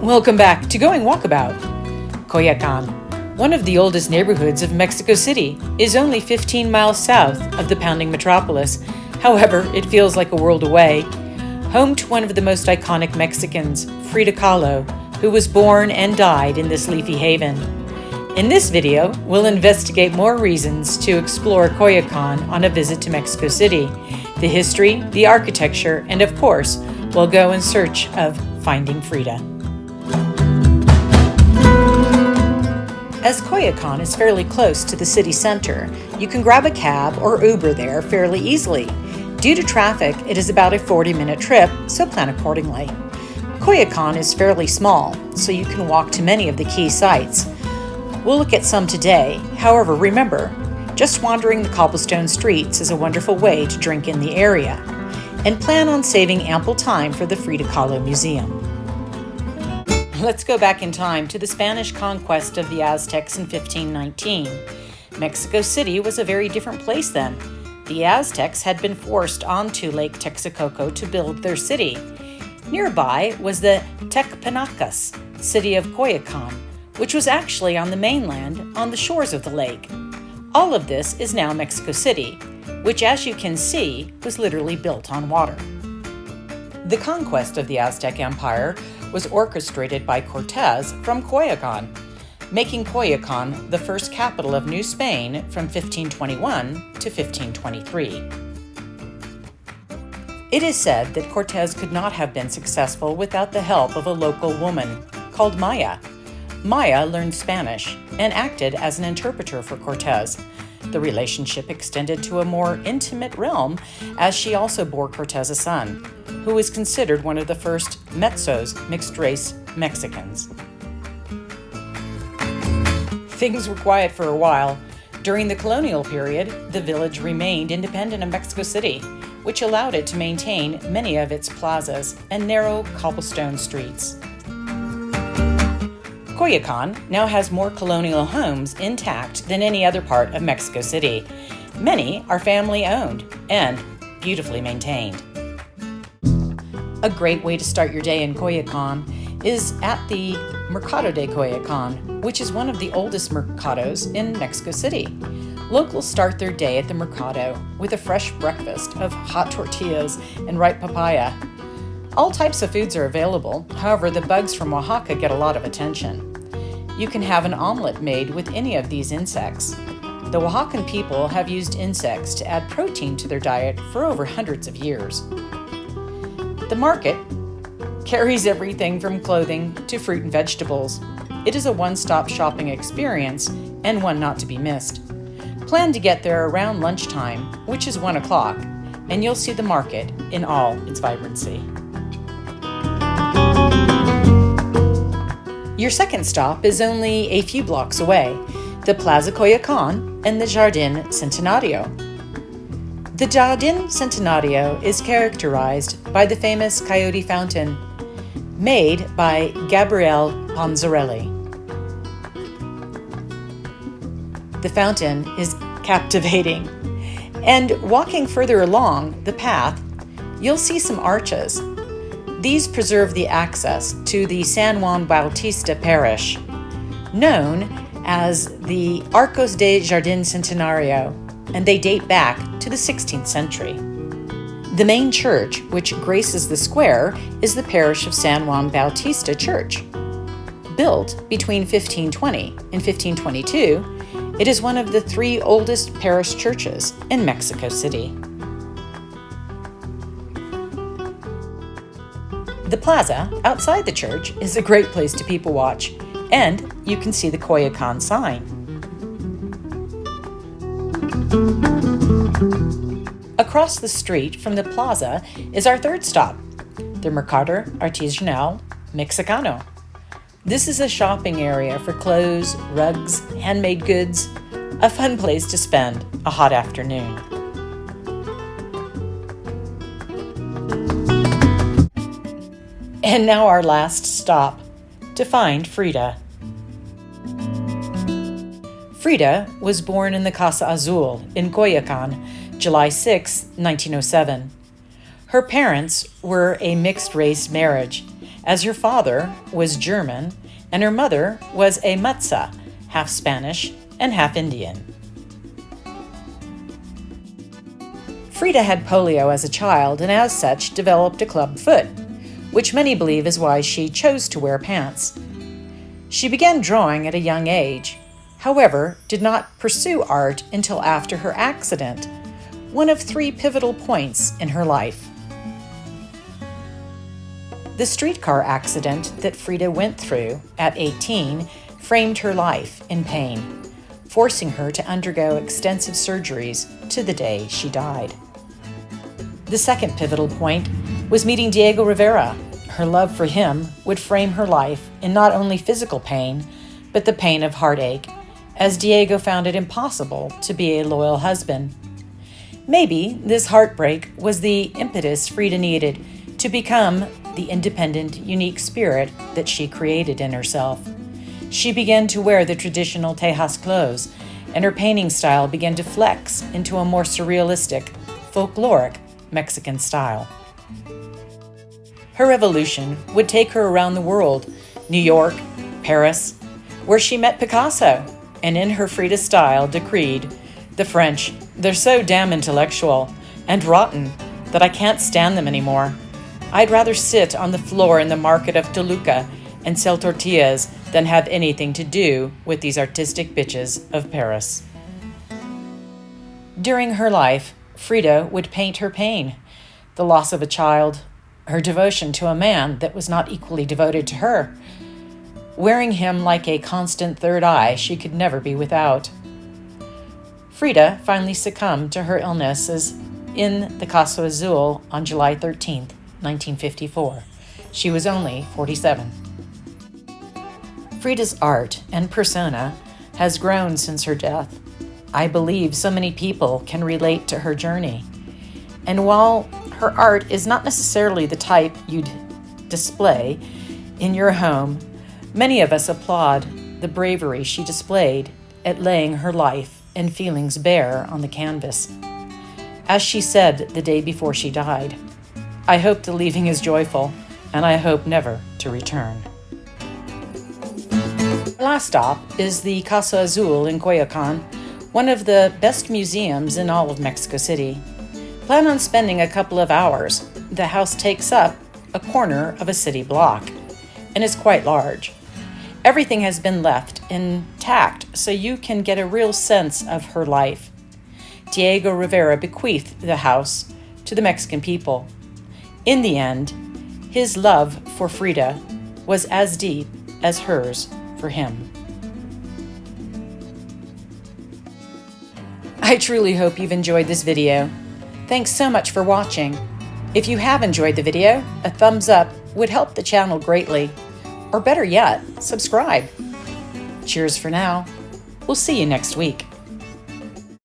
Welcome back to Going Walkabout. Coyoacan, one of the oldest neighborhoods of Mexico City, is only 15 miles south of the pounding metropolis. However, it feels like a world away. Home to one of the most iconic Mexicans, Frida KAHLO, who was born and died in this leafy haven. In this video, we'll investigate more reasons to explore Coyoacan on a visit to Mexico City, the history, the architecture, and of course, we'll go in search of finding Frida. As Coyoacan is fairly close to the city center, you can grab a cab or Uber there fairly easily. Due to traffic, it is about a 40-minute trip, so plan accordingly. Coyoacan is fairly small, so you can walk to many of the key sites. We'll look at some today. However, remember, just wandering the cobblestone streets is a wonderful way to drink in the area. And plan on saving ample time for the Frida KAHLO Museum. Let's go back in time to the Spanish conquest of the Aztecs in 1519. Mexico City was a very different place then. The Aztecs had been forced onto Lake Texcoco to build their city. Nearby was the Tecpanacas, city of Coyoacan, which was actually on the mainland on the shores of the lake. All of this is now Mexico City, which, as you can see, was literally built on water. The conquest of the Aztec Empire was orchestrated by Cortez from Coyoacan, making Coyoacan the first capital of New Spain from 1521 to 1523. It is said that Cortez could not have been successful without the help of a local woman called Maya. Maya learned Spanish and acted as an interpreter for Cortez. The relationship extended to a more intimate realm as she also bore Cortez a son, who was considered one of the first mezzo's mixed-race Mexicans. Things were quiet for a while. During the colonial period, the village remained independent of Mexico City, which allowed it to maintain many of its plazas and narrow cobblestone streets. Coyoacan now has more colonial homes intact than any other part of Mexico City. Many are family-owned and beautifully maintained. A great way to start your day in Coyoacan is at the Mercado de Coyoacan, which is one of the oldest mercados in Mexico City. Locals start their day at the mercado with a fresh breakfast of hot tortillas and ripe papaya. All types of foods are available, however, the bugs from Oaxaca get a lot of attention. You can have an omelet made with any of these insects. The Oaxacan people have used insects to add protein to their diet for over hundreds of years. The market carries everything from clothing to fruit and vegetables. It is a one-stop shopping experience and one not to be missed. Plan to get there around lunchtime, which is 1 o'clock, and you'll see the market in all its vibrancy. Your second stop is only a few blocks away, the Plaza Coyoacan and the Jardín Centenario. The Jardín Centenario is characterized by the famous Coyote Fountain, made by Gabriele Ponzarelli. The fountain is captivating, and walking further along the path, you'll see some arches. These preserve the access to the San Juan Bautista parish, known as the Arcos de Jardín Centenario, and they date back to the 16th century. The main church, which graces the square, is the parish of San Juan Bautista Church. Built between 1520 and 1522, it is one of the 3 oldest parish churches in Mexico City. The plaza outside the church is a great place to people watch, and you can see the Coyoacan sign. Across the street from the plaza is our third stop, the Mercado Artesanal Mexicano. This is a shopping area for clothes, rugs, handmade goods, a fun place to spend a hot afternoon. And now our last stop, to find Frida. Frida was born in the Casa Azul in Coyoacan, July 6, 1907. Her parents were a mixed-race marriage, as her father was German and her mother was a Matza, half Spanish and half Indian. Frida had polio as a child and as such developed a club foot, which many believe is why she chose to wear pants. She began drawing at a young age, however, did not pursue art until after her accident, one of 3 pivotal points in her life. The streetcar accident that Frida went through at 18 framed her life in pain, forcing her to undergo extensive surgeries to the day she died. The second pivotal point was meeting Diego Rivera. Her love for him would frame her life in not only physical pain, but the pain of heartache, as Diego found it impossible to be a loyal husband. Maybe this heartbreak was the impetus Frida needed to become the independent, unique spirit that she created in herself. She began to wear the traditional Tejas clothes, and her painting style began to flex into a more surrealistic, folkloric Mexican style. Her evolution would take her around the world, New York, Paris, where she met Picasso, and in her Frida style decreed, "The French, they're so damn intellectual and rotten that I can't stand them anymore. I'd rather sit on the floor in the market of Toluca and sell tortillas than have anything to do with these artistic bitches of Paris." During her life, Frida would paint her pain, the loss of a child, her devotion to a man that was not equally devoted to her, wearing him like a constant third eye she could never be without. Frida finally succumbed to her illnesses in the Casa Azul on July 13, 1954. She was only 47. Frida's art and persona has grown since her death. I believe so many people can relate to her journey. And while her art is not necessarily the type you'd display in your home, many of us applaud the bravery she displayed at laying her life and feelings bare on the canvas. As she said the day before she died, "I hope the leaving is joyful, and I hope never to return." Our last stop is the Casa Azul in Coyoaca, one of the best museums in all of Mexico City. Plan on spending a couple of hours. The house takes up a corner of a city block and is quite large. Everything has been left intact, so you can get a real sense of her life. Diego Rivera bequeathed the house to the Mexican people. In the end, his love for Frida was as deep as hers for him. I truly hope you've enjoyed this video. Thanks so much for watching. If you have enjoyed the video, a thumbs up would help the channel greatly. Or better yet, subscribe. Cheers for now. We'll see you next week.